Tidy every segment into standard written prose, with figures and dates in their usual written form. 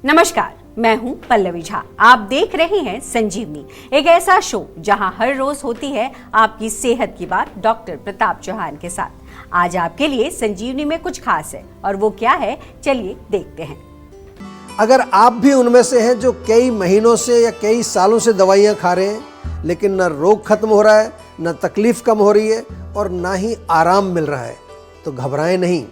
नमस्कार, मैं हूं पल्लवी झा। आप देख रहे हैं संजीवनी, एक ऐसा शो जहां हर रोज होती है आपकी सेहत की बात डॉक्टर प्रताप चौहान के साथ। आज आपके लिए संजीवनी में कुछ खास है और वो क्या है, चलिए देखते हैं। अगर आप भी उनमें से हैं जो कई महीनों से या कई सालों से दवाइयाँ खा रहे हैं, लेकिन न रोग खत्म हो रहा है, न तकलीफ कम हो रही है और ना ही आराम मिल रहा है, तो घबराएं नहीं।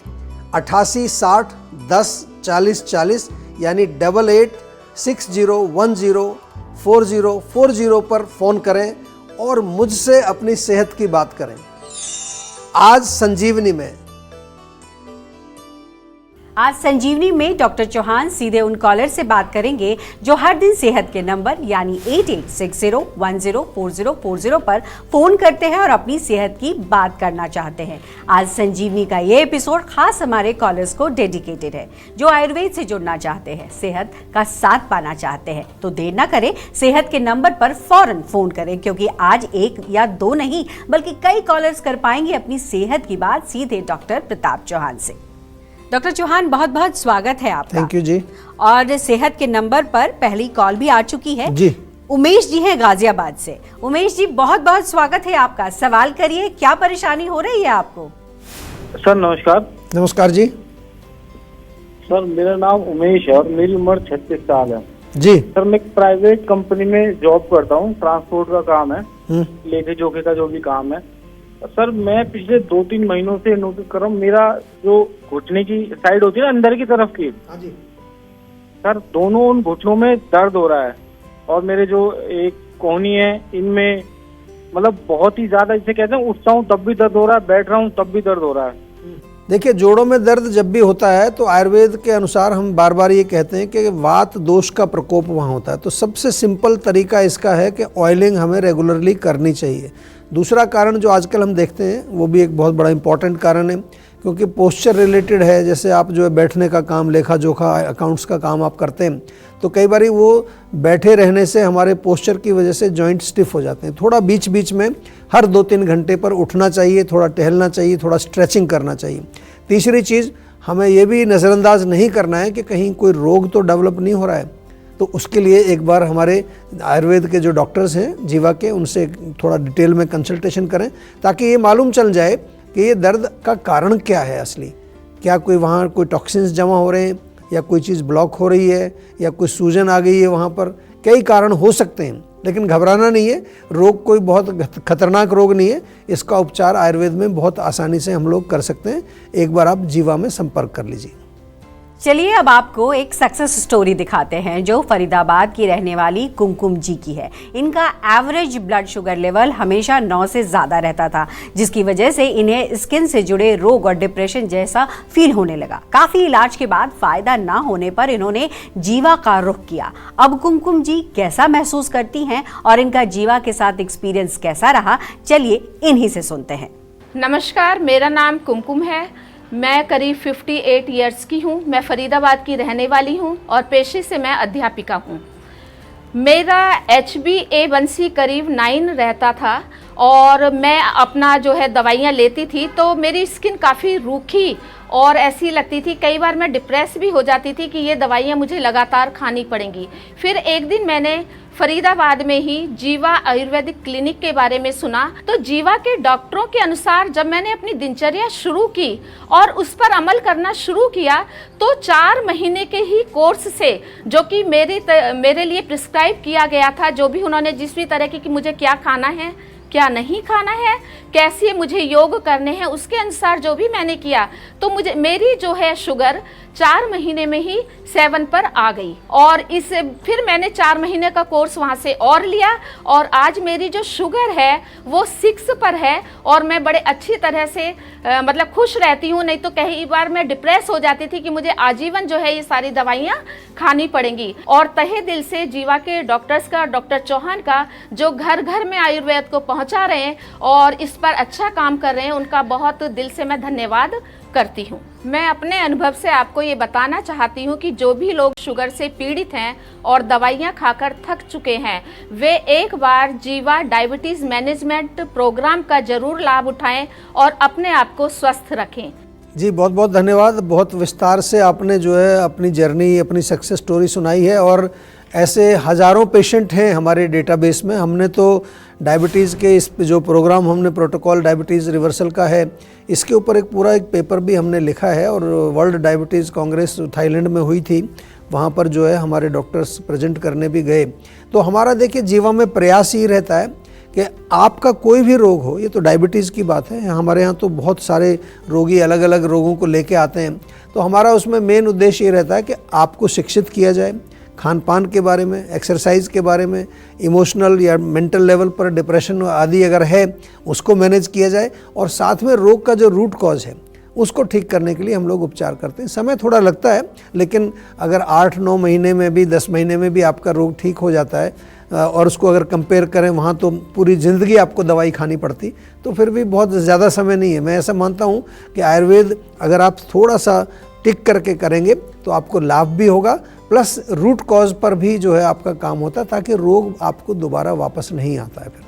88 60 10 40 40 यानी 8860104040 पर फ़ोन करें और मुझसे अपनी सेहत की बात करें। आज संजीवनी में डॉक्टर चौहान सीधे उन कॉलर से बात करेंगे जो हर दिन सेहत के नंबर यानी 8860104040 पर फोन करते हैं और अपनी सेहत की बात करना चाहते हैं। आज संजीवनी का ये एपिसोड खास हमारे कॉलर्स को डेडिकेटेड है जो आयुर्वेद से जुड़ना चाहते हैं, सेहत का साथ पाना चाहते हैं। तो देर ना करें, सेहत के नंबर पर फौरन फोन करें, क्योंकि आज एक या दो नहीं बल्कि कई कॉलर्स कर पाएंगे अपनी सेहत की बात सीधे डॉक्टर प्रताप चौहान से। डॉक्टर चौहान, बहुत बहुत स्वागत है आपका। थैंक यू जी। और सेहत के नंबर पर पहली कॉल भी आ चुकी है जी। उमेश जी हैं गाजियाबाद से। उमेश जी, बहुत बहुत स्वागत है आपका। सवाल करिए, क्या परेशानी हो रही है आपको? सर नमस्कार। नमस्कार जी। सर मेरा नाम उमेश है और मेरी उम्र 36 साल है जी। सर मैं एक प्राइवेट कंपनी में जॉब करता हूँ, ट्रांसपोर्ट का काम है, लेखे जोखे का जो भी काम है। सर मैं पिछले 2-3 महीनों से नोटिस कर रहा हूँ, मेरा जो घुटने की साइड होती है ना, अंदर की तरफ की, सर दोनों उन घुटनों में दर्द हो रहा है और मेरे जो एक कोहनी है इनमें मतलब बहुत ही ज्यादा, जिसे कहते हैं उठता हूँ तब भी दर्द हो रहा है, बैठ रहा हूँ तब भी दर्द हो रहा है। देखिए, जोड़ों में दर्द जब भी होता है तो आयुर्वेद के अनुसार हम बार बार ये कहते हैं कि वात दोष का प्रकोप वहाँ होता है। तो सबसे सिंपल तरीका इसका है कि ऑयलिंग हमें रेगुलरली करनी चाहिए। दूसरा कारण जो आजकल हम देखते हैं वो भी एक बहुत बड़ा इंपॉर्टेंट कारण है, क्योंकि पोस्चर रिलेटेड है। जैसे आप जो है बैठने का काम, लेखा जोखा, अकाउंट्स का काम आप करते हैं, तो कई बार वो बैठे रहने से हमारे पोस्चर की वजह से जॉइंट स्टिफ हो जाते हैं। थोड़ा बीच बीच में हर 2-3 घंटे पर उठना चाहिए, थोड़ा टहलना चाहिए, थोड़ा स्ट्रेचिंग करना चाहिए। तीसरी चीज़, हमें ये भी नज़रअंदाज नहीं करना है कि कहीं कोई रोग तो डेवलप नहीं हो रहा है, तो उसके लिए एक बार हमारे आयुर्वेद के जो डॉक्टर्स हैं जीवा के, उनसे थोड़ा डिटेल में कंसल्टेशन करें, ताकि ये मालूम चल जाए कि ये दर्द का कारण क्या है असली। क्या कोई वहाँ कोई टॉक्सिन्स जमा हो रहे हैं, या कोई चीज़ ब्लॉक हो रही है, या कोई सूजन आ गई है। वहाँ पर कई कारण हो सकते हैं, लेकिन घबराना नहीं है। रोग कोई बहुत खतरनाक रोग नहीं है। इसका उपचार आयुर्वेद में बहुत आसानी से हम लोग कर सकते हैं। एक बार आप जीवा में संपर्क कर लीजिए। चलिए अब आपको एक सक्सेस स्टोरी दिखाते हैं जो फरीदाबाद की रहने वाली कुमकुम जी की है। इनका एवरेज ब्लड शुगर लेवल हमेशा 9 से ज़्यादा रहता था, जिसकी वजह से इन्हें स्किन से जुड़े रोग और डिप्रेशन जैसा फील होने लगा। काफ़ी इलाज के बाद फ़ायदा ना होने पर इन्होंने जीवा का रुख किया। अब कुमकुम जी कैसा महसूस करती हैं और इनका जीवा के साथ एक्सपीरियंस कैसा रहा, चलिए इन्हीं से सुनते हैं। नमस्कार, मेरा नाम कुमकुम है। मैं करीब 58 इयर्स की हूँ। मैं फरीदाबाद की रहने वाली हूँ और पेशे से मैं अध्यापिका हूँ। मेरा HbA1c करीब 9 रहता था और मैं अपना जो है दवाइयाँ लेती थी, तो मेरी स्किन काफ़ी रूखी और ऐसी लगती थी। कई बार मैं डिप्रेस भी हो जाती थी कि ये दवाइयाँ मुझे लगातार खानी पड़ेंगी। फिर एक दिन मैंने फरीदाबाद में ही जीवा आयुर्वेदिक क्लिनिक के बारे में सुना, तो जीवा के डॉक्टरों के अनुसार जब मैंने अपनी दिनचर्या शुरू की और उस पर अमल करना शुरू किया, तो 4 महीने के ही कोर्स से, जो कि मेरे लिए प्रिस्क्राइब किया गया था, जो भी उन्होंने जिस भी तरह की कि मुझे क्या खाना है, क्या नहीं खाना है, कैसे मुझे योग करने हैं, उसके अनुसार जो भी मैंने किया, तो मेरी जो है शुगर 4 महीने में ही 7 पर आ गई। और फिर मैंने 4 महीने का कोर्स वहाँ से और लिया और आज मेरी जो शुगर है वो 6 पर है और मैं बड़े अच्छी तरह से मतलब खुश रहती हूँ। नहीं तो कई बार मैं डिप्रेस हो जाती थी कि मुझे आजीवन जो है ये सारी दवाइयाँ खानी पड़ेंगी। और तहे दिल से जीवा के डॉक्टर्स का, डॉक्टर चौहान का, जो घर घर में आयुर्वेद को पहुँचा रहे हैं और इस पर अच्छा काम कर रहे हैं, उनका बहुत दिल से मैं धन्यवाद करती हूँ। मैं अपने अनुभव से आपको ये बताना चाहती हूँ कि जो भी लोग शुगर से पीड़ित हैं और दवाइयाँ खाकर थक चुके हैं, वे एक बार जीवा डायबिटीज़ मैनेजमेंट प्रोग्राम का जरूर लाभ उठाएं और अपने आप को स्वस्थ रखें। जी बहुत बहुत धन्यवाद। बहुत विस्तार से आपने जो है अपनी जर्नी, अपनी सक्सेस स्टोरी सुनाई है और ऐसे हज़ारों पेशेंट हैं हमारे डेटाबेस में। हमने तो डायबिटीज़ के इस जो प्रोग्राम हमने प्रोटोकॉल डायबिटीज़ रिवर्सल का है, इसके ऊपर एक पूरा एक पेपर भी हमने लिखा है और वर्ल्ड डायबिटीज़ कांग्रेस थाईलैंड में हुई थी, वहाँ पर जो है हमारे डॉक्टर्स प्रेजेंट करने भी गए। तो हमारा देखिए जीवन में प्रयास ही रहता है कि आपका कोई भी रोग हो, ये तो डायबिटीज़ की बात है, हमारे यहाँ तो बहुत सारे रोगी अलग अलग रोगों को लेके आते हैं, तो हमारा उसमें मेन उद्देश्य ये रहता है कि आपको शिक्षित किया जाए खान पान के बारे में, एक्सरसाइज के बारे में, इमोशनल या मेंटल लेवल पर डिप्रेशन आदि अगर है उसको मैनेज किया जाए और साथ में रोग का जो रूट कॉज है उसको ठीक करने के लिए हम लोग उपचार करते हैं। समय थोड़ा लगता है, लेकिन अगर 8-9 महीने में भी 10 महीने में भी आपका रोग ठीक हो जाता है और उसको अगर कंपेयर करें वहाँ तो पूरी ज़िंदगी आपको दवाई खानी पड़ती, तो फिर भी बहुत ज़्यादा समय नहीं है। मैं ऐसा मानता हूँ कि आयुर्वेद अगर आप थोड़ा सा टिक करके करेंगे तो आपको लाभ भी होगा, प्लस रूट कॉज पर भी जो है आपका काम होता है ताकि रोग आपको दोबारा वापस नहीं आता है। फिर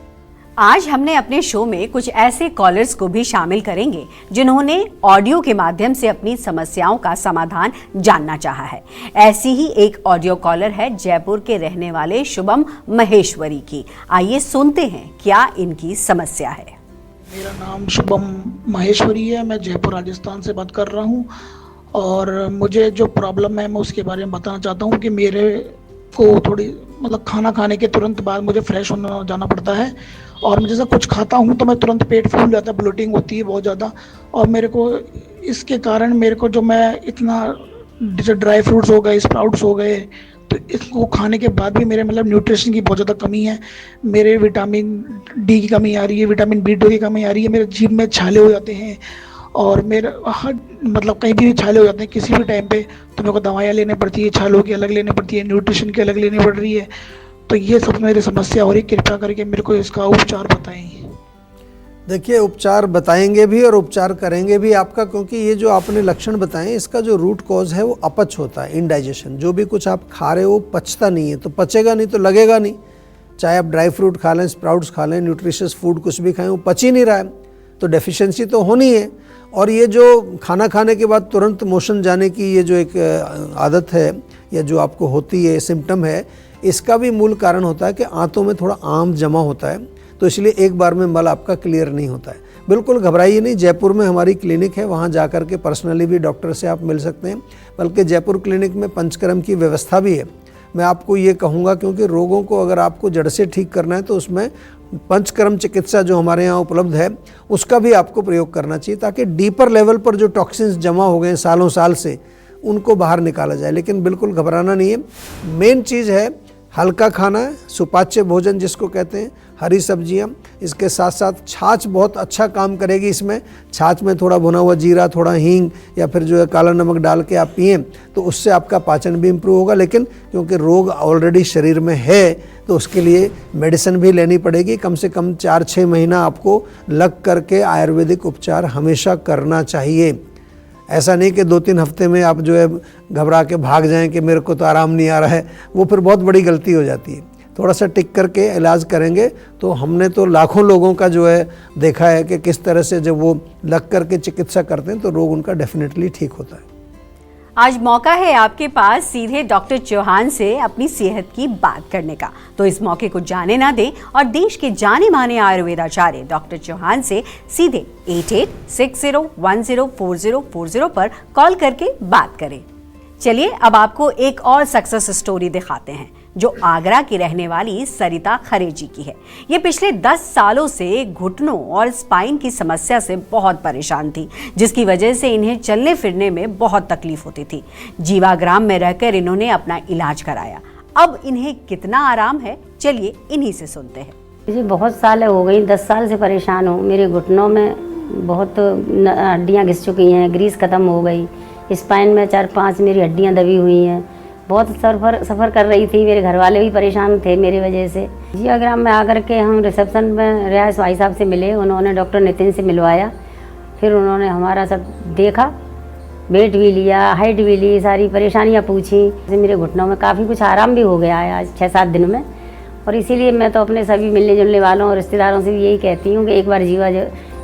आज हमने अपने शो में कुछ ऐसे कॉलर्स को भी शामिल करेंगे जिन्होंने ऑडियो के माध्यम से अपनी समस्याओं का समाधान जानना चाहा है। ऐसी ही एक ऑडियो कॉलर है जयपुर के रहने वाले शुभम महेश्वरी की। आइए सुनते हैं क्या इनकी समस्या है। मेरा नाम शुभम महेश्वरी है, मैं जयपुर राजस्थान से बात कर रहा हूँ और मुझे जो प्रॉब्लम है मैं उसके बारे में बताना चाहता हूँ कि मेरे को थोड़ी मतलब खाना खाने के तुरंत बाद मुझे फ्रेश होना जाना पड़ता है और मैं जैसा कुछ खाता हूँ तो मैं तुरंत पेट फूल जाता है, ब्लोटिंग होती है बहुत ज़्यादा। और मेरे को इसके कारण मेरे को जो मैं इतना जैसे ड्राई फ्रूट्स हो गए, स्प्राउट्स हो गए, तो इसको खाने के बाद भी मेरे मतलब न्यूट्रिशन की बहुत ज़्यादा कमी है। मेरे विटामिन डी की कमी आ रही है, विटामिन B2 की कमी आ रही है, मेरे जीभ में छाले हो जाते हैं और मेरे हर मतलब कहीं भी छाले हो जाते हैं किसी भी टाइम पे, तो मेरे को दवाइयाँ लेनी पड़ती है, छालों की अलग लेनी पड़ती है, न्यूट्रिशन की अलग लेनी पड़ रही है। तो ये सब मेरी समस्या हो रही है, कृपया करके मेरे को इसका उपचार बताएं। देखिए उपचार बताएंगे भी और उपचार करेंगे भी आपका, क्योंकि ये जो आपने लक्षण बताएं इसका जो रूट कॉज है वो अपच होता है, इंडाइजेशन। जो भी कुछ आप खा रहे हो पचता नहीं है, तो पचेगा नहीं तो लगेगा नहीं। चाहे आप ड्राई फ्रूट खा लें, स्प्राउट्स खा लें, न्यूट्रिशियस फूड कुछ भी खाएं, वो पच ही नहीं रहा है, तो डेफिशिएंसी तो होनी है। और ये जो खाना खाने के बाद तुरंत मोशन जाने की ये जो एक आदत है या जो आपको होती है, सिम्टम है, इसका भी मूल कारण होता है कि आंतों में थोड़ा आम जमा होता है, तो इसलिए एक बार में मल आपका क्लियर नहीं होता है। बिल्कुल घबराइए नहीं, जयपुर में हमारी क्लिनिक है, वहाँ जा कर के पर्सनली भी डॉक्टर से आप मिल सकते हैं। बल्कि जयपुर क्लिनिक में पंचकर्म की व्यवस्था भी है। मैं आपको ये कहूँगा क्योंकि रोगों को अगर आपको जड़ से ठीक करना है तो उसमें पंचकर्म चिकित्सा जो हमारे यहाँ उपलब्ध है उसका भी आपको प्रयोग करना चाहिए, ताकि डीपर लेवल पर जो टॉक्सिन्स जमा हो गए सालों साल से उनको बाहर निकाला जाए। लेकिन बिल्कुल घबराना नहीं है। मेन चीज़ है हल्का खाना है, सुपाच्य भोजन जिसको कहते हैं, हरी सब्जियां, इसके साथ साथ छाछ बहुत अच्छा काम करेगी इसमें। छाछ में थोड़ा भुना हुआ जीरा, थोड़ा हींग या फिर जो है काला नमक डाल के आप पिएं तो उससे आपका पाचन भी इम्प्रूव होगा। लेकिन क्योंकि रोग ऑलरेडी शरीर में है तो उसके लिए मेडिसिन भी लेनी पड़ेगी। कम से कम 4-6 महीना आपको लग करके आयुर्वेदिक उपचार हमेशा करना चाहिए। ऐसा नहीं कि 2-3 हफ्ते में आप जो है घबरा के भाग जाएं कि मेरे को तो आराम नहीं आ रहा है, वो फिर बहुत बड़ी गलती हो जाती है। थोड़ा सा टिक करके इलाज करेंगे तो हमने तो लाखों लोगों का जो है देखा है कि किस तरह से जब वो लग करके चिकित्सा करते हैं तो रोग उनका डेफिनेटली ठीक होता है। आज मौका है आपके पास सीधे डॉक्टर चौहान से अपनी सेहत की बात करने का, तो इस मौके को जाने ना दें और देश के जाने माने आयुर्वेदाचार्य डॉक्टर चौहान से सीधे 8860104040 पर कॉल करके बात करें। चलिए अब आपको एक और सक्सेस स्टोरी दिखाते हैं जो आगरा की रहने वाली सरिता खरे जी की है। ये पिछले 10 सालों से घुटनों और स्पाइन की समस्या से बहुत परेशान थी, जिसकी वजह से इन्हें चलने फिरने में बहुत तकलीफ होती थी। जीवाग्राम में रहकर इन्होंने अपना इलाज कराया। अब इन्हें कितना आराम है, चलिए इन्हीं से सुनते हैं। मुझे बहुत साल हो गई, 10 साल से परेशान हूँ। मेरे घुटनों में बहुत हड्डियाँ घिस चुकी हैं, ग्रीस ख़त्म हो गई, स्पाइन में 4-5 मेरी हड्डियाँ दबी हुई हैं। बहुत सफ़र कर रही थी, मेरे घर वाले भी परेशान थे मेरी वजह से। जीवाग्राम में आकर के हम रिसेप्शन में रियाज भाई साहब से मिले, उन्होंने डॉक्टर नितिन से मिलवाया, फिर उन्होंने हमारा सब देखा, वेट भी लिया, हाइट भी ली, सारी परेशानियाँ पूछी। मेरे घुटनों में काफ़ी कुछ आराम भी हो गया है आज 6-7 दिन में। और इसीलिए मैं तो अपने सभी मिलने जुलने वालों और रिश्तेदारों से भी यही कहती हूँ कि एक बार जीवा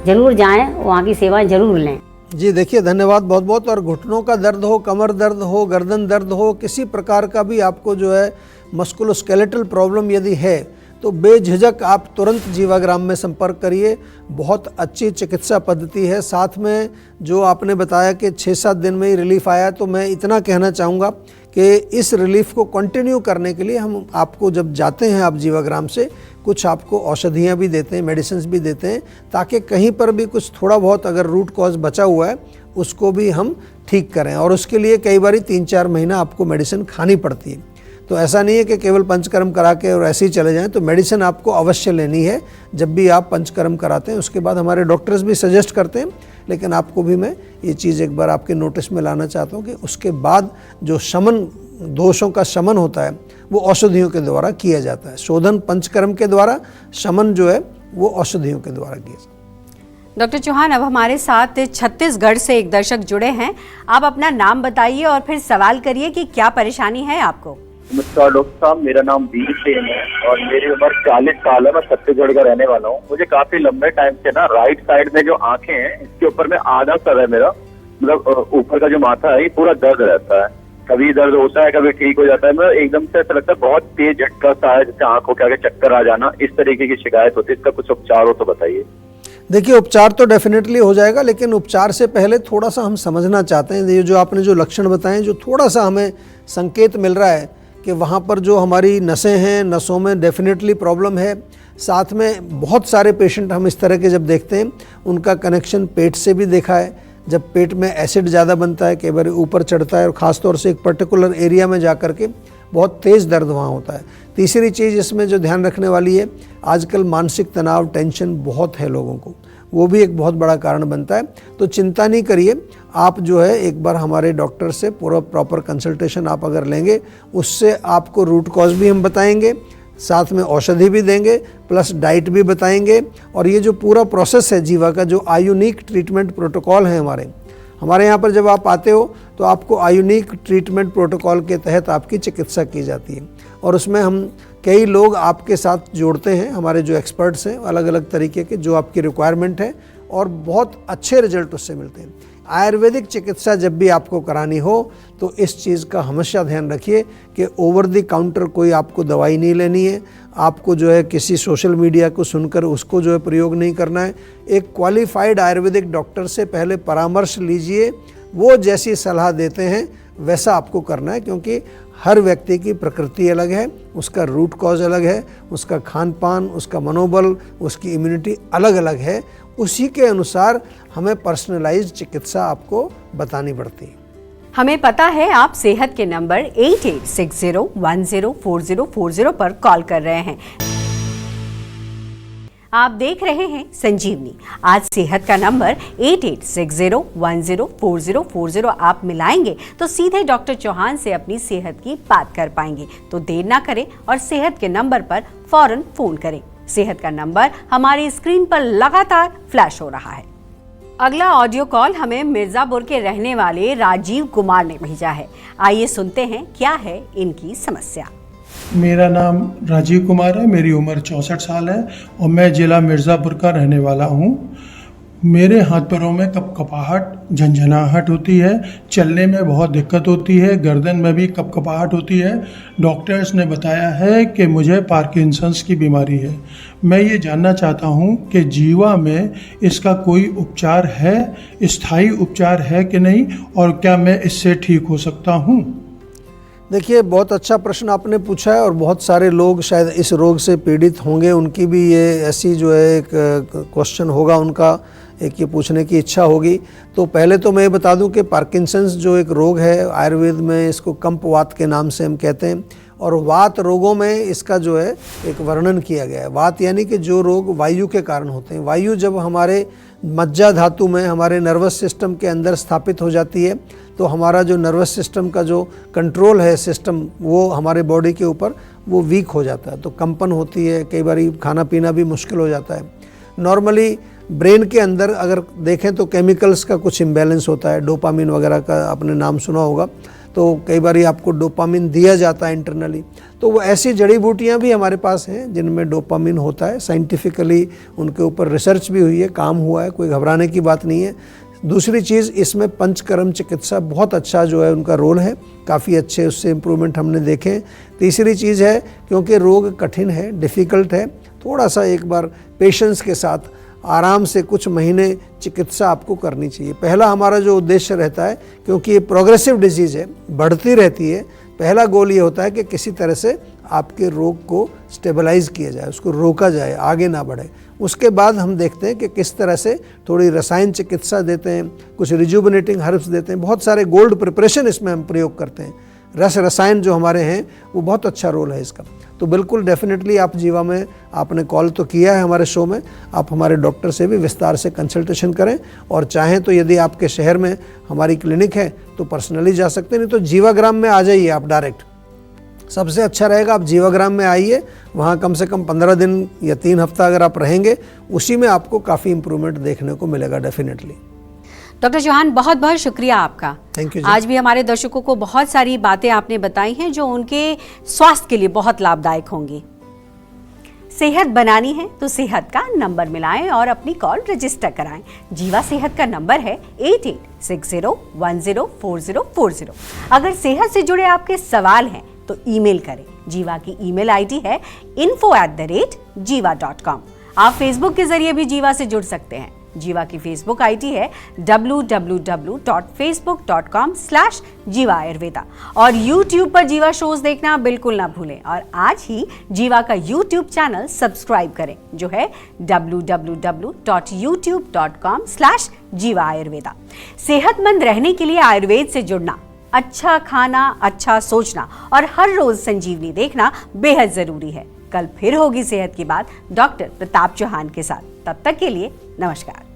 जरूर जाएँ, वहाँ की सेवाएँ ज़रूर लें। जी देखिए, धन्यवाद बहुत बहुत। और घुटनों का दर्द हो, कमर दर्द हो, गर्दन दर्द हो, किसी प्रकार का भी आपको जो है मस्कुलोस्केलेटल प्रॉब्लम यदि है तो बेझिझक आप तुरंत जीवाग्राम में संपर्क करिए। बहुत अच्छी चिकित्सा पद्धति है। साथ में जो आपने बताया कि 6-7 दिन में ही रिलीफ आया, तो मैं इतना कहना चाहूँगा कि इस रिलीफ को कंटिन्यू करने के लिए हम आपको जब जाते हैं आप जीवाग्राम से, कुछ आपको औषधियाँ भी देते हैं, मेडिसिन भी देते हैं, ताकि कहीं पर भी कुछ थोड़ा बहुत अगर रूट कॉज बचा हुआ है उसको भी हम ठीक करें। और उसके लिए कई बार 3-4 महीना आपको मेडिसिन खानी पड़ती है। तो ऐसा नहीं है कि केवल पंचकर्म करा के और ऐसे ही चले जाएं, तो मेडिसिन आपको अवश्य लेनी है जब भी आप पंचकर्म कराते हैं। उसके बाद हमारे डॉक्टर्स भी सजेस्ट करते हैं, लेकिन आपको भी मैं ये चीज़ एक बार आपके नोटिस में लाना चाहता हूँ कि उसके बाद जो शमन, दोषों का शमन होता है वो औषधियों के द्वारा किया जाता है। शोधन पंचकर्म के द्वारा, शमन जो है वो औषधियों के द्वारा किया जाता है। डॉक्टर चौहान, अब हमारे साथ छत्तीसगढ़ से एक दर्शक जुड़े हैं। आप अपना नाम बताइए और फिर सवाल करिए कि क्या परेशानी है आपको। नमस्कार डॉक्टर साहब, मेरा नाम वीर सेन है और मेरी उम्र 40 साल है। मैं छत्तीसगढ़ का रहने वाला हूँ। मुझे काफी लंबे टाइम से ना राइट साइड में जो आंखें हैं इसके ऊपर में आधा सर है मेरा, मतलब ऊपर का जो माथा है ये पूरा दर्द रहता है। कभी दर्द होता है, कभी ठीक हो जाता है। मैं एकदम से ऐसा लगता है बहुत तेज झटका सा है, जैसे आंखों के आगे चक्कर आ जाना, इस तरीके की शिकायत होती है। इसका कुछ उपचार हो तो बताइए। देखिए, उपचार तो डेफिनेटली हो जाएगा, लेकिन उपचार से पहले थोड़ा सा हम समझना चाहते हैं। ये जो आपने जो लक्षण बताए, जो थोड़ा सा हमें संकेत मिल रहा है कि वहाँ पर जो हमारी नसें हैं, नसों में डेफिनेटली प्रॉब्लम है। साथ में बहुत सारे पेशेंट हम इस तरह के जब देखते हैं, उनका कनेक्शन पेट से भी देखा है। जब पेट में एसिड ज़्यादा बनता है, कई बार ऊपर चढ़ता है और ख़ास तौर से एक पर्टिकुलर एरिया में जा कर के बहुत तेज़ दर्द वहाँ होता है। तीसरी चीज़ इसमें जो ध्यान रखने वाली है, आजकल मानसिक तनाव, टेंशन बहुत है लोगों को, वो भी एक बहुत बड़ा कारण बनता है। तो चिंता नहीं करिए, आप जो है एक बार हमारे डॉक्टर से पूरा प्रॉपर कंसल्टेशन आप अगर लेंगे, उससे आपको रूट कॉज भी हम बताएंगे, साथ में औषधि भी देंगे, प्लस डाइट भी बताएंगे। और ये जो पूरा प्रोसेस है जीवा का, जो आयुनिक ट्रीटमेंट प्रोटोकॉल है हमारे यहाँ पर जब आप आते हो तो आपको आयुनिक ट्रीटमेंट प्रोटोकॉल के तहत आपकी चिकित्सा की जाती है। और उसमें हम कई लोग आपके साथ जोड़ते हैं, हमारे जो एक्सपर्ट्स हैं अलग अलग तरीके के, जो आपकी रिक्वायरमेंट है, और बहुत अच्छे रिजल्ट उससे मिलते हैं। आयुर्वेदिक चिकित्सा जब भी आपको करानी हो तो इस चीज़ का हमेशा ध्यान रखिए कि ओवर द काउंटर कोई आपको दवाई नहीं लेनी है। आपको जो है किसी सोशल मीडिया को सुनकर उसको जो है प्रयोग नहीं करना है। एक क्वालिफाइड आयुर्वेदिक डॉक्टर से पहले परामर्श लीजिए, वो जैसी सलाह देते हैं वैसा आपको करना है, क्योंकि हर व्यक्ति की प्रकृति अलग है, उसका रूट कॉज अलग है, उसका खान पान, उसका मनोबल, उसकी इम्यूनिटी अलग अलग है। उसी के अनुसार हमें पर्सनलाइज्ड चिकित्सा आपको बतानी पड़ती है। हमें पता है आप सेहत के नंबर 8860104040 पर कॉल कर रहे हैं। आप देख रहे हैं संजीवनी। आज सेहत का नंबर 8860104040 आप मिलाएंगे तो सीधे डॉक्टर चौहान से अपनी सेहत की बात कर पाएंगे। तो देर ना करें और सेहत के नंबर पर फौरन फोन करें। सेहत का नंबर हमारी स्क्रीन पर लगातार फ्लैश हो रहा है। अगला ऑडियो कॉल हमें मिर्जापुर के रहने वाले राजीव कुमार ने भेजा है। आइए सुनते हैं क्या है इनकी समस्या। मेरा नाम राजीव कुमार है, मेरी उम्र 64 साल है और मैं ज़िला मिर्ज़ापुर का रहने वाला हूँ। मेरे हाथ पैरों में कपकपाहट, झंझनाहट होती है, चलने में बहुत दिक्कत होती है, गर्दन में भी कपकपाहट होती है। डॉक्टर्स ने बताया है कि मुझे पार्किंसंस की बीमारी है। मैं ये जानना चाहता हूँ कि जीवा में इसका कोई उपचार है, स्थायी उपचार है कि नहीं, और क्या मैं इससे ठीक हो सकता हूँ? देखिए, बहुत अच्छा प्रश्न आपने पूछा है और बहुत सारे लोग शायद इस रोग से पीड़ित होंगे, उनकी भी ये ऐसी जो है एक क्वेश्चन होगा, उनका एक ये पूछने की इच्छा होगी। तो पहले तो मैं ये बता दूं कि पार्किंसंस जो एक रोग है, आयुर्वेद में इसको कंपवात के नाम से हम कहते हैं, और वात रोगों में इसका जो है एक वर्णन किया गया है। वात यानी कि जो रोग वायु के कारण होते हैं। वायु जब हमारे मज्जा धातु में, हमारे नर्वस सिस्टम के अंदर स्थापित हो जाती है तो हमारा जो नर्वस सिस्टम का जो कंट्रोल है सिस्टम, वो हमारे बॉडी के ऊपर वो वीक हो जाता है, तो कंपन होती है, कई बार खाना पीना भी मुश्किल हो जाता है। नॉर्मली ब्रेन के अंदर अगर देखें तो केमिकल्स का कुछ इम्बैलेंस होता है, डोपामिन वगैरह का आपने नाम सुना होगा, तो कई बार आपको डोपामिन दिया जाता है इंटरनली। तो वो ऐसी जड़ी बूटियाँ भी हमारे पास हैं जिनमें डोपामिन होता है। साइंटिफिकली उनके ऊपर रिसर्च भी हुई है, काम हुआ है, कोई घबराने की बात नहीं है। दूसरी चीज़, इसमें पंचकर्म चिकित्सा बहुत अच्छा जो है उनका रोल है, काफ़ी अच्छे उससे इम्प्रूवमेंट हमने देखे। तीसरी चीज़ है, क्योंकि रोग कठिन है, डिफ़िकल्ट है, थोड़ा सा एक बार पेशेंस के साथ आराम से कुछ महीने चिकित्सा आपको करनी चाहिए। पहला हमारा जो उद्देश्य रहता है, क्योंकि ये प्रोग्रेसिव डिजीज़ है, बढ़ती रहती है, पहला गोल ये होता है कि किसी तरह से आपके रोग को स्टेबलाइज किया जाए, उसको रोका जाए, आगे ना बढ़े। उसके बाद हम देखते हैं कि किस तरह से थोड़ी रसायन चिकित्सा देते हैं, कुछ रिजुविनेटिंग हर्ब्स देते हैं, बहुत सारे गोल्ड प्रिपरेशन इसमें हम प्रयोग करते हैं। रसायन जो हमारे हैं वो बहुत अच्छा रोल है इसका। तो बिल्कुल डेफिनेटली आप जीवा में, आपने कॉल तो किया है हमारे शो में, आप हमारे डॉक्टर से भी विस्तार से कंसल्टेशन करें, और चाहें तो यदि आपके शहर में हमारी क्लिनिक है तो पर्सनली जा सकते हैं, नहीं तो जीवाग्राम में आ जाइए आप डायरेक्ट। सबसे अच्छा रहेगा आप जीवाग्राम में आइए, वहाँ कम से कम 15 दिन या 3 हफ्ता अगर आप रहेंगे, उसी में आपको काफ़ी इम्प्रूवमेंट देखने को मिलेगा डेफिनेटली। डॉक्टर चौहान, बहुत बहुत शुक्रिया आपका। Thank you. आज भी हमारे दर्शकों को बहुत सारी बातें आपने बताई हैं जो उनके स्वास्थ्य के लिए बहुत लाभदायक होंगी। सेहत बनानी है तो सेहत का नंबर मिलाएं और अपनी कॉल रजिस्टर कराएं। जीवा सेहत का नंबर है 8860104040। अगर सेहत से जुड़े आपके सवाल हैं तो ईमेल करें। जीवा की ईमेल आईडी है info@jiva.com। आप फेसबुक के जरिए भी जीवा से जुड़ सकते हैं। जीवा की फेसबुक आईडी है www.facebook.com/जीवा आयुर्वेदा। और यूट्यूब पर जीवा शोज देखना बिल्कुल ना भूलें, और आज ही जीवा का यूट्यूब चैनल सब्सक्राइब करें जो है www.youtube.com/जीवा आयुर्वेदा। सेहतमंद रहने के लिए आयुर्वेद से जुड़ना, अच्छा खाना, अच्छा सोचना और हर रोज संजीवनी देखना बेहद जरूरी है। कल फिर होगी सेहत की बात डॉक्टर प्रताप चौहान के साथ। तब तक के लिए नमस्कार।